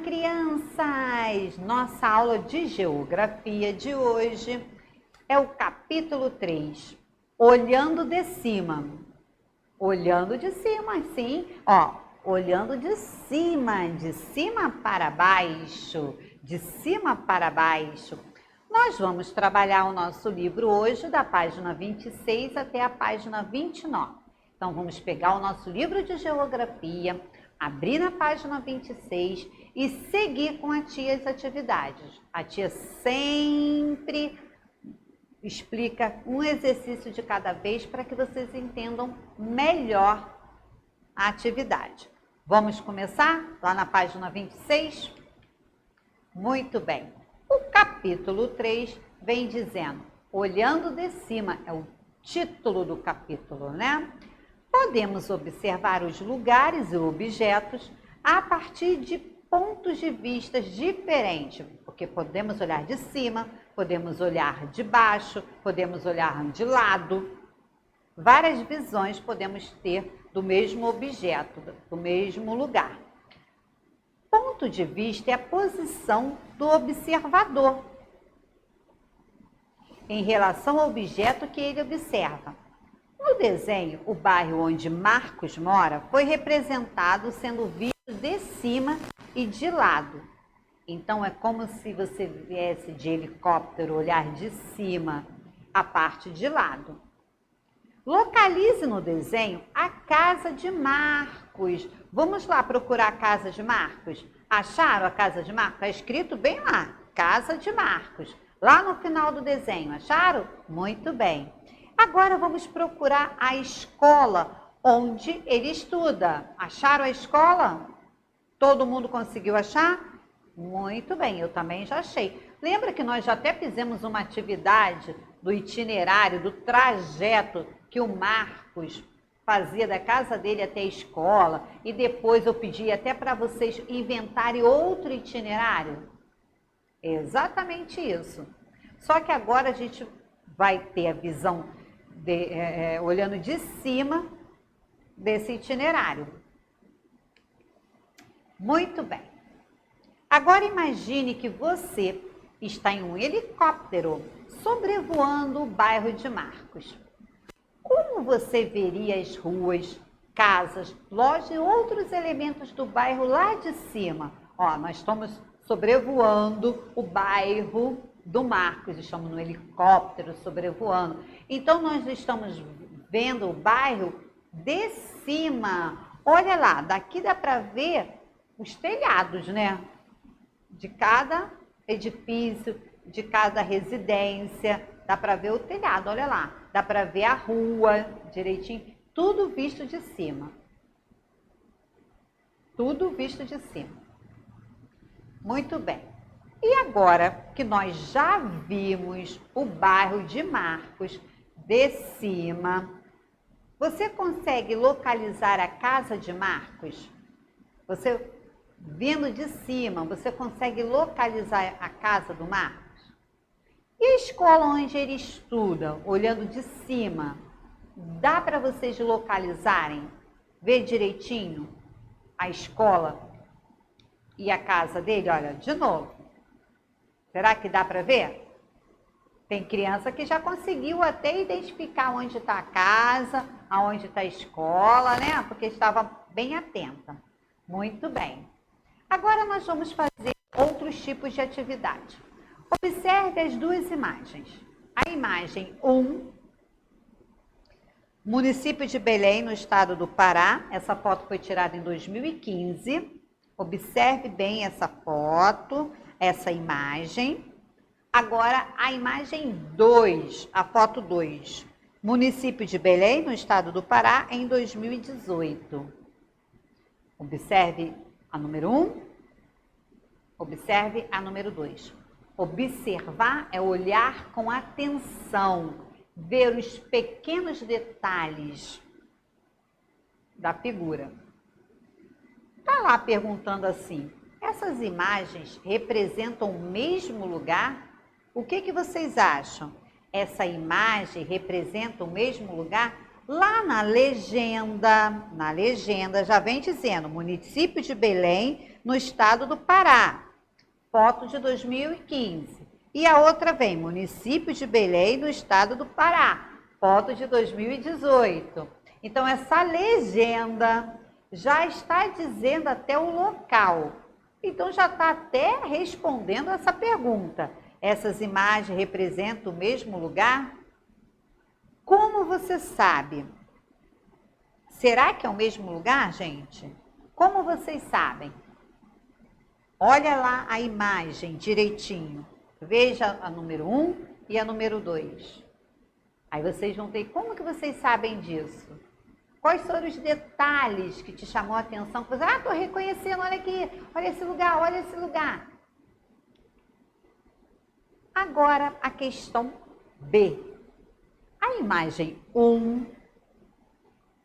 crianças! Nossa aula de geografia de hoje é o capítulo 3, Olhando de Cima. Olhando de cima, sim, ó, olhando de cima para baixo, de cima para baixo. Nós vamos trabalhar o nosso livro hoje da página 26 até a página 29. Então, vamos pegar o nosso livro de geografia, abrir na página 26 e seguir com a tia as atividades. A tia sempre explica um exercício de cada vez para que vocês entendam melhor a atividade. Vamos começar lá na página 26? Muito bem. O capítulo 3 vem dizendo, olhando de cima, é o título do capítulo, né? Podemos observar os lugares e objetos a partir de pontos de vista diferentes, porque podemos olhar de cima, podemos olhar de baixo, podemos olhar de lado. Várias visões podemos ter do mesmo objeto, do mesmo lugar. Ponto de vista é a posição do observador em relação ao objeto que ele observa. No desenho, o bairro onde Marcos mora foi representado sendo visto de cima e de lado. Então, é como se você viesse de helicóptero olhar de cima a parte de lado. Localize no desenho a casa de Marcos. Vamos lá procurar a casa de Marcos? Acharam a casa de Marcos? Está escrito bem lá, casa de Marcos. Lá no final do desenho, acharam? Muito bem. Agora vamos procurar a escola onde ele estuda. Acharam a escola? Todo mundo conseguiu achar? Muito bem, eu também já achei. Lembra que nós já até fizemos uma atividade do itinerário, do trajeto que o Marcos fazia da casa dele até a escola e depois eu pedi até para vocês inventarem outro itinerário? Exatamente isso. Só que agora a gente vai ter a visão olhando de cima desse itinerário. Muito bem. Agora imagine que você está em um helicóptero sobrevoando o bairro de Marcos. Como você veria as ruas, casas, lojas e outros elementos do bairro lá de cima? Ó, nós estamos sobrevoando o bairro do Marcos, estamos no helicóptero sobrevoando. Então, nós estamos vendo o bairro de cima. Olha lá, daqui dá para ver os telhados, né? De cada edifício, de cada residência, dá para ver o telhado, olha lá. Dá para ver a rua direitinho, tudo visto de cima. Tudo visto de cima. Muito bem. E agora que nós já vimos o bairro de Marcos de cima, você consegue localizar a casa de Marcos? Você, vindo de cima, você consegue localizar a casa do Marcos? E a escola onde ele estuda, olhando de cima, dá para vocês localizarem, ver direitinho a escola e a casa dele? Olha, de novo. Será que dá para ver? Tem criança que já conseguiu até identificar onde está a casa, aonde está a escola, né? Porque estava bem atenta. Muito bem. Agora nós vamos fazer outros tipos de atividade. Observe as duas imagens. A imagem 1, município de Belém, no estado do Pará. Essa foto foi tirada em 2015. Observe bem essa foto, essa imagem. Agora, a imagem 2, a foto 2. Município de Belém, no estado do Pará, em 2018. Observe a número 1. Observe a número 2. Observar é olhar com atenção, ver os pequenos detalhes da figura. Está lá perguntando assim, essas imagens representam o mesmo lugar? O que vocês acham? Essa imagem representa o mesmo lugar? Lá na legenda já vem dizendo, município de Belém, no estado do Pará, foto de 2015. E a outra vem, município de Belém, no estado do Pará, foto de 2018. Então, essa legenda já está dizendo até o local. Então, já está até respondendo essa pergunta. Essas imagens representam o mesmo lugar? Como você sabe? Será que é o mesmo lugar, gente? Como vocês sabem? Olha lá a imagem direitinho. Veja a número 1 e a número 2. Aí vocês vão ter, como que vocês sabem disso? Quais foram os detalhes que te chamou a atenção? Que você, estou reconhecendo, olha aqui, olha esse lugar, olha esse lugar. Agora, a questão B. A imagem 1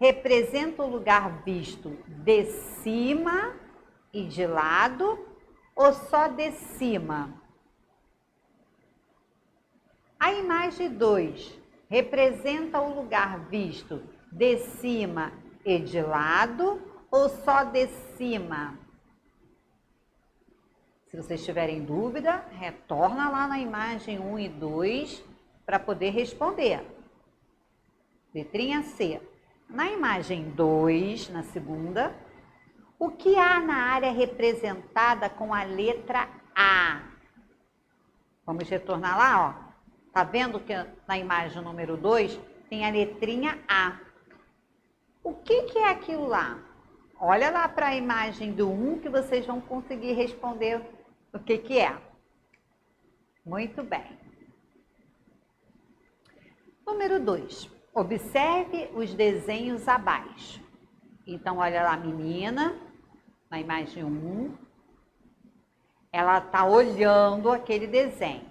representa o lugar visto de cima e de lado ou só de cima? A imagem 2 representa o lugar visto de cima e de lado ou só de cima? Se vocês tiverem dúvida, retorna lá na imagem 1 e 2 para poder responder. Letrinha C. Na imagem 2, na segunda, o que há na área representada com a letra A? Vamos retornar lá, ó. Tá vendo que na imagem número 2 tem a letrinha A. O que é aquilo lá? Olha lá para a imagem do 1 que vocês vão conseguir responder o que é. Muito bem. Número 2. Observe os desenhos abaixo. Então, olha lá a menina, na imagem 1. Ela está olhando aquele desenho.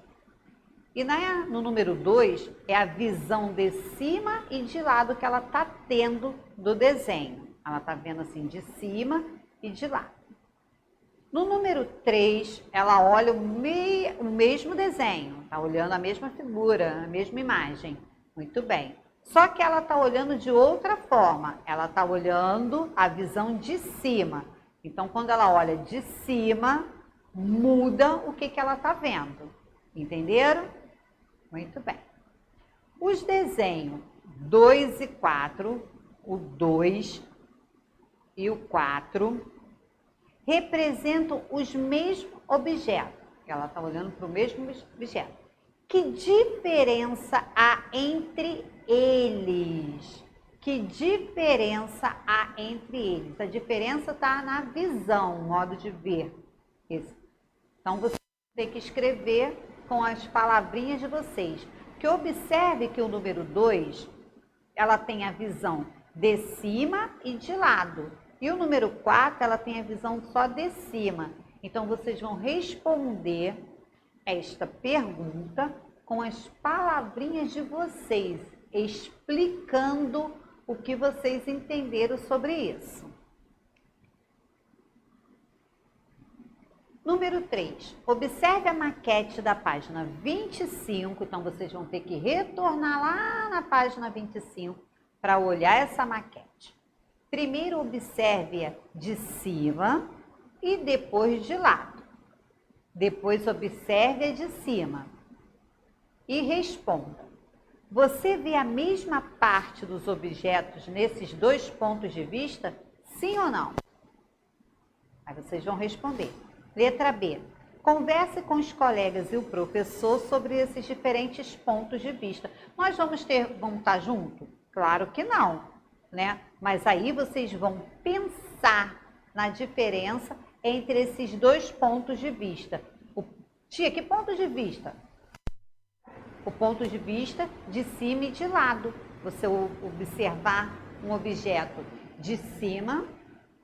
E no número 2, é a visão de cima e de lado que ela está tendo do desenho. Ela está vendo assim de cima e de lado. No número 3, ela olha o mesmo desenho, está olhando a mesma figura, a mesma imagem. Muito bem. Só que ela está olhando de outra forma. Ela está olhando a visão de cima. Então, quando ela olha de cima, muda o que ela está vendo. Entenderam? Muito bem. Os desenhos 2 e 4, o 2 e o 4, representam os mesmos objetos. Ela está olhando para o mesmo objeto. Que diferença há entre eles? Que diferença há entre eles? A diferença está na visão, modo de ver. Então, você tem que escrever com as palavrinhas de vocês. Que observe que o número 2, ela tem a visão de cima e de lado. E o número 4, ela tem a visão só de cima. Então, vocês vão responder esta pergunta com as palavrinhas de vocês, explicando o que vocês entenderam sobre isso. Número 3, observe a maquete da página 25, então vocês vão ter que retornar lá na página 25 para olhar essa maquete. Primeiro observe-a de cima e depois de lado. Depois observe-a de cima e responda. Você vê a mesma parte dos objetos nesses dois pontos de vista? Sim ou não? Aí vocês vão responder. Letra B. Converse com os colegas e o professor sobre esses diferentes pontos de vista. Nós vamos estar juntos? Claro que não, né? Mas aí vocês vão pensar na diferença entre esses dois pontos de vista. Tia, que ponto de vista? O ponto de vista de cima e de lado. Você observar um objeto de cima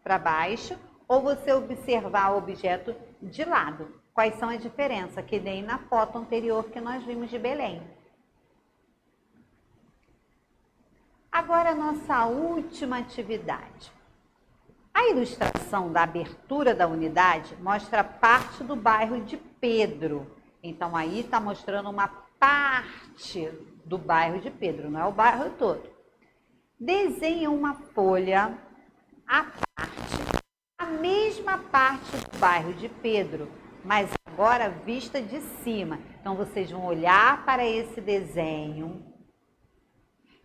para baixo ou você observar o objeto de lado. Quais são as diferenças? Que nem na foto anterior que nós vimos de Belém. Agora, a nossa última atividade. A ilustração da abertura da unidade mostra parte do bairro de Pedro. Então, aí está mostrando uma parte do bairro de Pedro, não é o bairro todo. Desenhe uma folha à parte, a mesma parte do bairro de Pedro, mas agora vista de cima. Então, vocês vão olhar para esse desenho,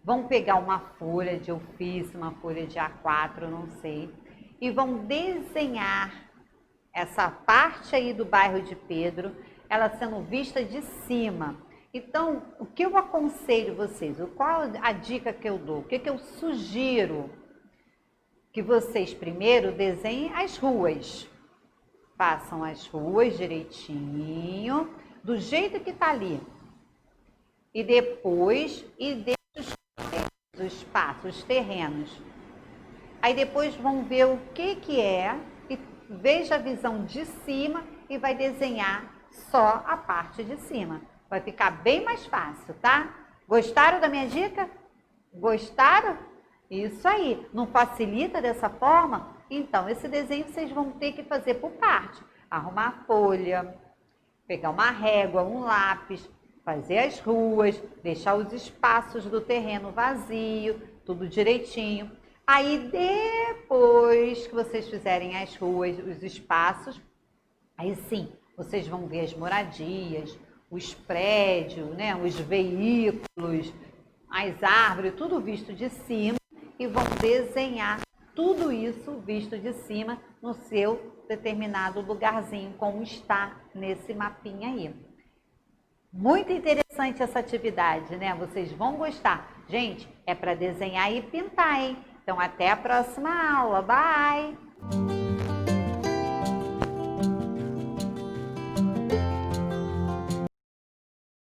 vão pegar uma folha de ofício, uma folha de A4, não sei, e vão desenhar essa parte aí do bairro de Pedro, ela sendo vista de cima. Então, o que eu aconselho vocês? Qual a dica que eu dou? O que eu sugiro? Que vocês primeiro desenhem as ruas. Façam as ruas direitinho, do jeito que tá ali. E depois, deixem os espaços, os terrenos. Aí depois vão ver o que é, e veja a visão de cima e vai desenhar só a parte de cima. Vai ficar bem mais fácil, tá? Gostaram da minha dica? Gostaram? Isso aí. Não facilita dessa forma? Então, esse desenho vocês vão ter que fazer por parte. Arrumar a folha, pegar uma régua, um lápis, fazer as ruas, deixar os espaços do terreno vazio, tudo direitinho. Aí, depois que vocês fizerem as ruas, os espaços, aí sim, vocês vão ver as moradias, os prédios, né, os veículos, as árvores, tudo visto de cima, e vão desenhar tudo isso visto de cima no seu determinado lugarzinho, como está nesse mapinha aí. Muito interessante essa atividade, né? Vocês vão gostar. Gente, é para desenhar e pintar, hein? Então, até a próxima aula. Bye!